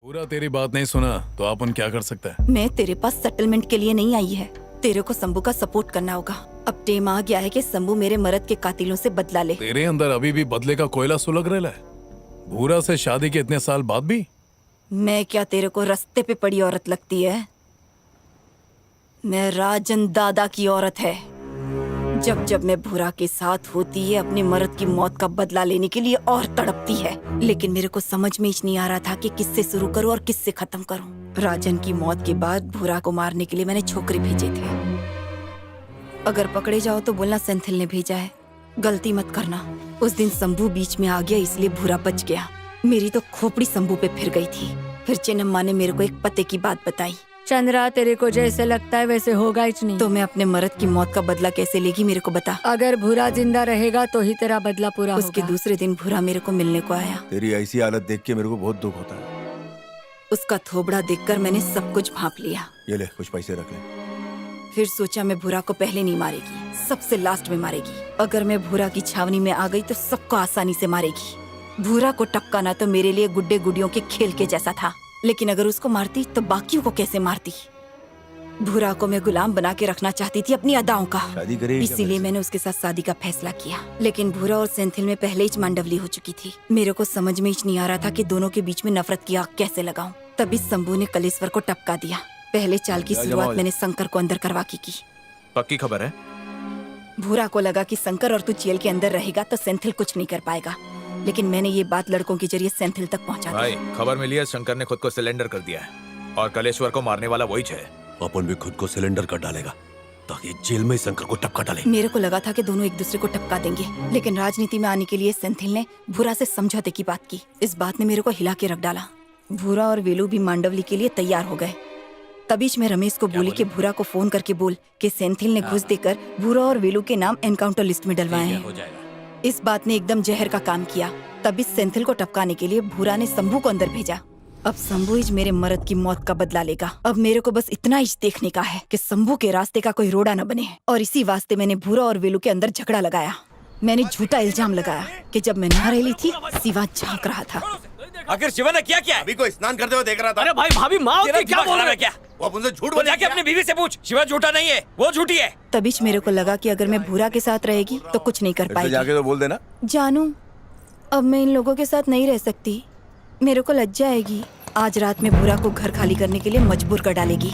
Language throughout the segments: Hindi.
पूरा तेरी बात नहीं सुना तो अपन क्या कर सकता है? मैं तेरे पास सेटलमेंट के लिए नहीं आई है। तेरे को शंभू का सपोर्ट करना होगा। अब टेम आ गया है कि शंभू मेरे मर्द के कातिलों से बदला ले। तेरे अंदर अभी भी बदले का कोयला सुलग रहा है। भूरा से शादी के इतने साल बाद भी। मैं क्या तेरे को रास्ते पे पड़ी औरत लगती है? मैं राजन दादा की औरत है। जब जब मैं भूरा के साथ होती है अपने मर्द की मौत का बदला लेने के लिए और तड़पती है, लेकिन मेरे को समझ में ही नहीं आ रहा था कि किससे शुरू करूं और किससे खत्म करूं। राजन की मौत के बाद भूरा को मारने के लिए मैंने छोकरी भेजे थे। अगर पकड़े जाओ तो बोलना सेंथिल ने भेजा है। गलती मत करना। उस दिन शंभू बीच में आ गया इसलिए भूरा बच गया। मेरी तो खोपड़ी शंभू पे फिर गई थी। फिर चिन्नम्मा ने मेरे को एक पते की बात बताई। चंद्रा, तेरे को जैसे लगता है वैसे होगा ही नहीं। तो मैं अपने मर्द की मौत का बदला कैसे लेगी, मेरे को बता। अगर भूरा जिंदा रहेगा तो ही तेरा बदला पूरा उसके होगा। दूसरे दिन भूरा मेरे को मिलने को आया। तेरी ऐसी हालत देख के मेरे को बहुत दुख होता है। उसका थोबड़ा देखकर मैंने सब कुछ भांप लिया। ये ले, कुछ पैसे रख ले। फिर सोचा मैं भूरा को पहले नहीं मारेगी, सबसे लास्ट में मारेगी। अगर मैं भूरा की छावनी में आ गई तो सबको आसानी से मारेगी। भूरा को टपकाना तो मेरे लिए गुड्डे गुडियों के खेल के जैसा था, लेकिन अगर उसको मारती तो बाकियों को कैसे मारती। भूरा को मैं गुलाम बना के रखना चाहती थी अपनी अदाओं का। शादी करेगी क्या इसीलिए मेरे से? मैंने उसके साथ शादी का फैसला किया। लेकिन भूरा और सेंथिल में पहले ही मांडवली हो चुकी थी। मेरे को समझ में ही नहीं आ रहा था कि दोनों के बीच में नफरत की आग कैसे लगाऊं। तभी शंभू ने कलेश्वर को टपका दिया। पहले चाल की जमा हो शुरुआत जा। मैंने शंकर को अंदर करवा के की। पक्की खबर है? भूरा को लगा कि शंकर और तू जेल के अंदर रहेगा तो सेंथिल कुछ नहीं कर पाएगा, लेकिन मैंने ये बात लड़कों के जरिए सेंथिल तक पहुंचा दी। भाई, खबर मिली है शंकर ने खुद को सिलेंडर कर दिया है और कलेश्वर को मारने वाला वही है। अपन भी खुद को सिलेंडर कर डालेगा ताकि जेल में ही शंकर को टपका डाले। मेरे को लगा था कि दोनों एक दूसरे को टपका देंगे, लेकिन राजनीति में आने के लिए सेंथिल ने भूरा से समझौते की बात की। इस बात ने मेरे को हिला के रख डाला। भूरा और वेलू भी मांडवली के लिए तैयार हो गए। तबीच मैं रमेश को बोली कि भूरा को फोन करके बोल कि सेंथिल ने घुस देकर भूरा और वेलू के नाम एनकाउंटर लिस्ट में डलवाए हैं। इस बात ने एकदम जहर का काम किया। तभी सेंथिल को टपकाने के लिए भूरा ने शंभू को अंदर भेजा। अब शंभू ही मेरे मर्द की मौत का बदला लेगा। अब मेरे को बस इतना ही देखने का है कि शंभू के रास्ते का कोई रोड़ा न बने। और इसी वास्ते मैंने भूरा और वेलू के अंदर झगड़ा लगाया। मैंने झूठा इल्जाम लगाया कि जब मैं नहा रही थी शिवा झांक रहा था। आखिर शिवा ने क्या किया? अभी को स्नान करते हुए देख रहा था। अरे भाई, भाभी माँ होती क्या बोल रहा है? क्या वो अपन से झूठ वो बोल जाके अपनी बीवी से पूछ। शिवा झूठा नहीं है, वो झूठी है। तबीच मेरे को लगा कि अगर मैं भूरा के साथ रहेगी तो कुछ नहीं कर पाएगी। जाके तो बोल देना। जानू, अब मैं इन लोगों के साथ नहीं रह सकती। मेरे को लज्जा आएगी। आज रात में भूरा को घर खाली करने के लिए मजबूर कर डालेगी।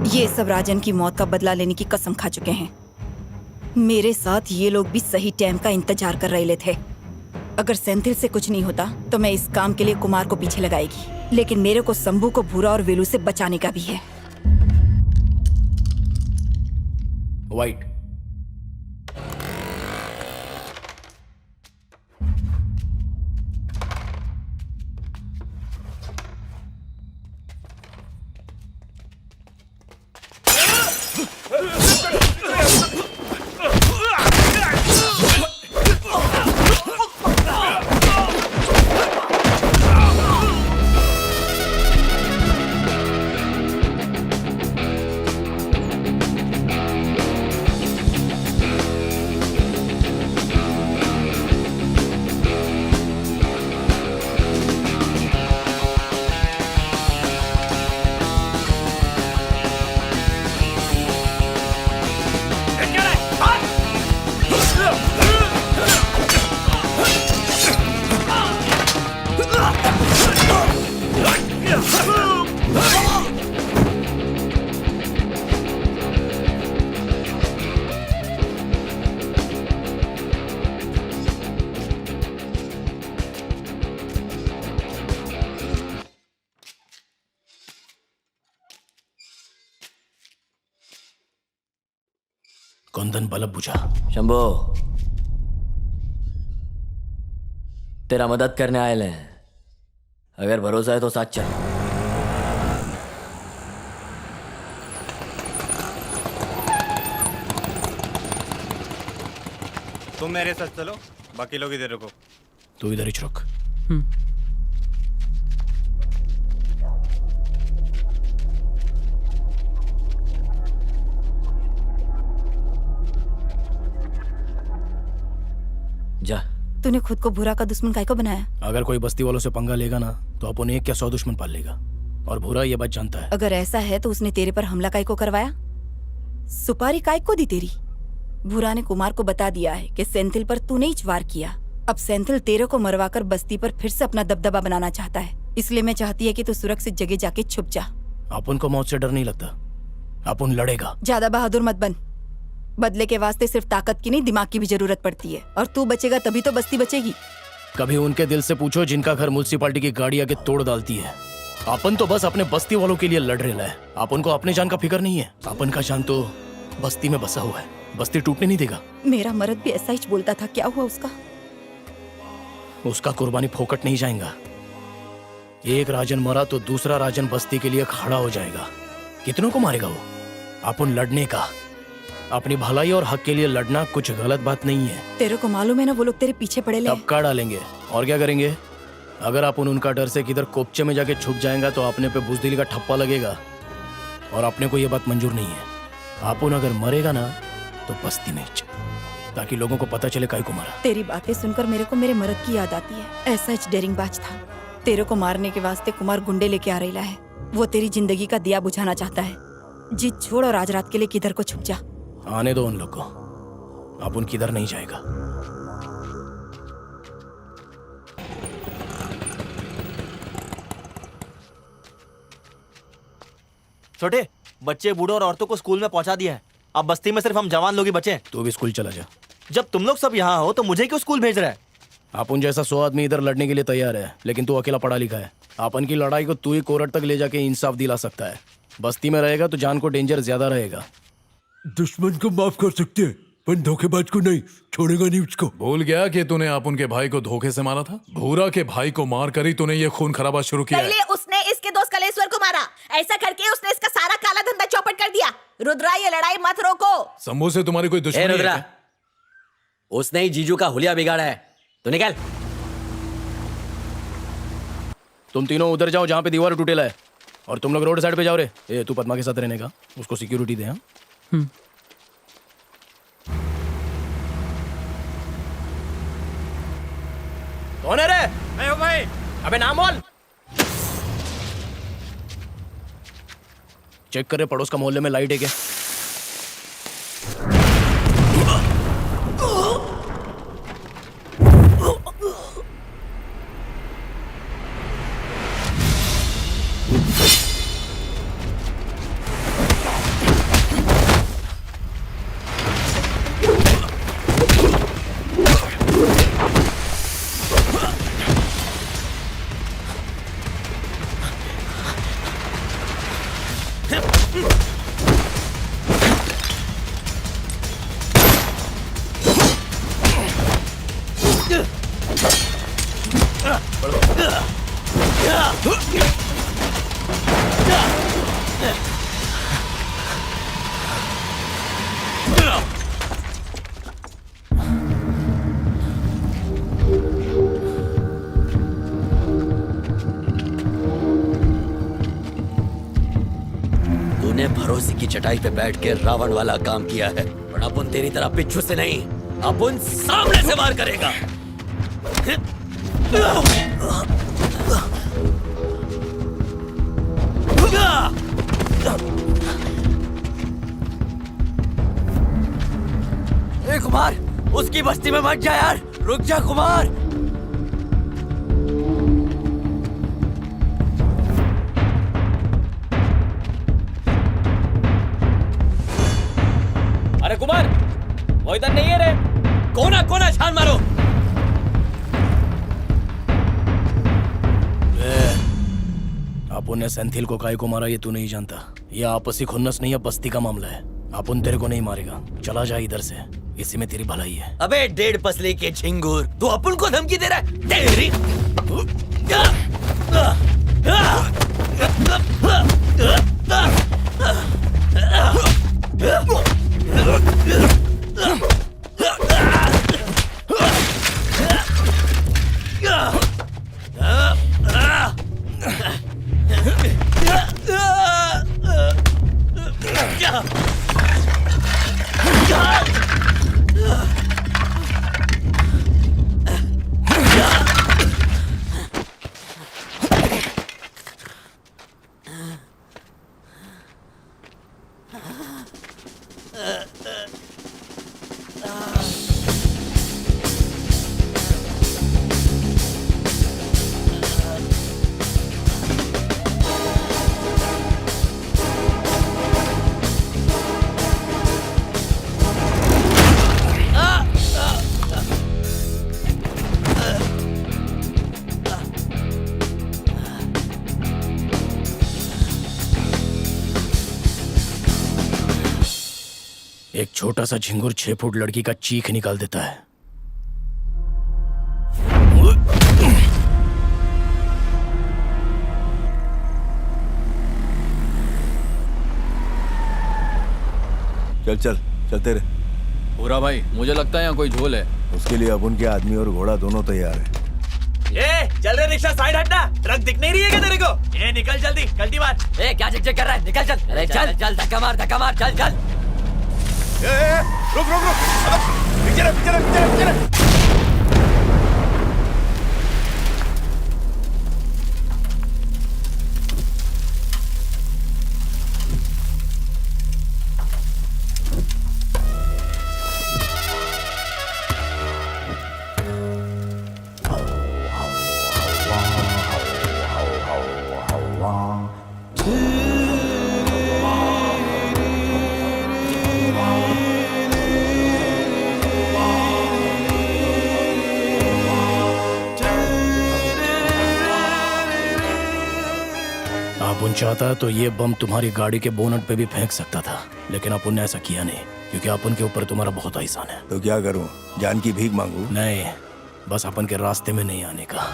ये सब राजन की मौत का बदला लेने की कसम खा चुके हैं। मेरे साथ ये लोग भी सही टाइम का इंतजार कर रहे थे। अगर सेंथिल से कुछ नहीं होता तो मैं इस काम के लिए कुमार को पीछे लगाएगी, लेकिन मेरे को शंभू को भूरा और वेलू से बचाने का भी है। वाइट कुंदन बल्ब बुझा। शंभो, तेरा मदद करने आए हैं। अगर भरोसा है तो साथ चल। तुम मेरे साथ चलो, बाकी लोग इधर रुको। तू इधर ही रुक। तूने खुद को भूरा का दुश्मन काय को बनाया? अगर कोई बस्ती वालों से पंगा लेगा ना तो अपन एक क्या 100 दुश्मन पाल लेगा, और भूरा ये बात जानता है। अगर ऐसा है तो उसने तेरे पर हमला काय को करवाया? सुपारी काय को दी तेरी? भूरा ने कुमार को बता दिया है कि सेंथिल पर तूने ही वार किया। अब सेंथिल तेरे को मरवाकर बस्ती पर फिर से अपना दबदबा बनाना चाहता है, इसलिए मैं चाहती है कि तू सुरक्षित जगह जाके छुप जा। अपन को मौत से डर नहीं लगता, अपन लड़ेगा। ज्यादा बहादुर मत बन। बदले के वास्ते सिर्फ ताकत की नहीं, दिमाग की भी जरूरत पड़ती है, और तू बचेगा तभी तो बस्ती बचेगी। कभी उनके दिल से पूछो जिनका घर म्युनिसिपालिटी की गाड़ी आके तोड़ डालती है। अपन तो बस अपने बस्ती वालों के लिए लड़ रहे हैं। अपन को अपने जान का फिक्र नहीं है। अपन का जान तो बस्ती में बसा हुआ है, बस्ती टूटने नहीं देगा। मेरा मर्द भी ऐसा ही बोलता था, क्या हुआ उसका? उसका कुर्बानी फोकट नहीं जाएगा। एक राजन मरा तो दूसरा राजन बस्ती के लिए खड़ा हो जाएगा। कितनों को मारेगा वो? अपन लड़ने का, अपनी भलाई और हक के लिए लड़ना कुछ गलत बात नहीं है। तेरे को मालूम है ना वो लोग तेरे पीछे पड़े ले। टपका डालेंगे और क्या करेंगे? अगर अपन उनका डर से किधर कोपचे में जाके छुप जाएगा तो अपने पे बुजदिली का ठप्पा लगेगा, और अपने को ये बात मंजूर नहीं है। अपन अगर मरेगा ना तो बस्ती में, ताकि लोगों को पता चले काय को मारा। तेरी बातें सुनकर मेरे को मेरे मर्द की याद आती है। ऐसा ही डेरिंग बाज था। तेरे को मारने के वास्ते कुमार गुंडे लेके आ रहा है। वो तेरी जिंदगी का दिया बुझाना चाहता है। जीत छोड़ और आज रात के लिए किधर को छुप जा। आने दो उन लोग को, अपन किधर नहीं जाएगा। छोटे बच्चे बूढ़ों और औरतों को स्कूल में पहुंचा दिया है। अब बस्ती में सिर्फ हम जवान लोग ही बचे हैं। तू भी स्कूल चला जा। जब तुम लोग सब यहाँ हो तो मुझे क्यों स्कूल भेज रहा है? अपन जैसा 100 आदमी इधर लड़ने के लिए तैयार है, लेकिन तू अकेला पढ़ा लिखा है। अपन की लड़ाई को तू ही कोर्ट तक ले जाके इंसाफ दिला सकता है। बस्ती में रहेगा तो जान को डेंजर ज्यादा रहेगा। दुश्मन को माफ कर सकते हैं पर धोखेबाज को नहीं, छोड़ेगा नहीं उसको। भूल गया कि तूने अपन के भाई को धोखे से मारा था? भूरा के भाई को मार कर ही तूने ये खून खराबा शुरू किया है। पहले उसने इसके दोस्त कलेश्वर को मारा। ऐसा करके उसने इसका सारा काला धंधा चौपट कर दिया। रुद्रा, ये लड़ाई मत रोको। शंभू से तुम्हारी कोई दुश्मनी है रुद्रा, क्या? उसने ही जीजू का हुलिया बिगाड़ा है। तू निकल। तुम तीनों उधर जाओ जहाँ पे दीवार टूटेला है, और तुम लोग रोड साइड पे जाओ रे। ए, तू पद्मा के साथ रहने का, उसको सिक्योरिटी दे। हाँ, कौन है रे? मैं हूँ भाई। अबे नाम बोल। चेक करे पड़ोस का मोहल्ले में लाइट है क्या? तूने भरोसे की चटाई पे बैठ के रावण वाला काम किया है, पर अपन तेरी तरह पिच्छू से नहीं, अपन सामने से वार करेगा। ए कुमार, उसकी बस्ती में मत जा यार। रुक जा कुमार। अरे कुमार, वो इधर नहीं है रे। कोना कोना छान मारो। अपन ने सेंथिल को काय को मारा ये तू नहीं जानता। ये आपसी खुन्नस नहीं है, बस्ती का मामला है। अपन तेरे को नहीं मारेगा, चला जा इधर से, इसी में तेरी भलाई है। अबे 1.5 पसली के झिंगुर, तू अपन को धमकी दे रहा है? तेरी एक छोटा सा झिंगुर 6 फुट लड़की का चीख निकाल देता है। चल चल चलते रहे। पूरा भाई, मुझे लगता है यहाँ कोई झोल है। उसके लिए अब उनके आदमी और घोड़ा दोनों तैयार है। चल रहे रिक्शा, साइड हटना। ट्रक दिख नहीं रही है क्या तेरे को? निकल जल्दी, कल्टी मार। क्या चेक कर रहा है? निकल चल। अरे चल चल, धक्का मार चल चल। रुक रुक रुक, पीछे रह, पीछे रह, पीछे रह, पीछे रह। अपुन चाहता तो ये बम तुम्हारी गाड़ी के बोनट पे भी फेंक सकता था, लेकिन अपुन ने ऐसा किया नहीं, क्योंकि अपुन के ऊपर तुम्हारा बहुत एहसान है। तो क्या करूं? जान की भीख मांगू? नहीं, बस अपन के रास्ते में नहीं आने का।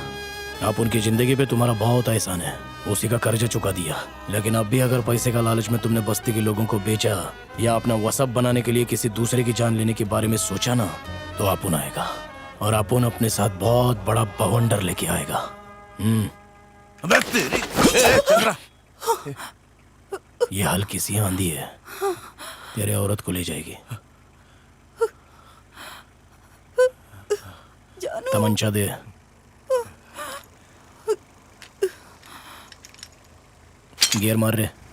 अपुन की जिंदगी पे तुम्हारा बहुत एहसान है, उसी का कर्ज चुका दिया। लेकिन अब भी अगर पैसे का लालच में तुमने बस्ती के लोगों को बेचा या अपना वसब बनाने के लिए किसी दूसरे की जान लेने के बारे में सोचा ना, तो अपुन आएगा और अपुन अपने साथ बहुत बड़ा बवंडर लेके आएगा। ये हल्की सी आंधी है, तेरे औरत को ले जाएगी। तमंचा दे। गियर मार रहे।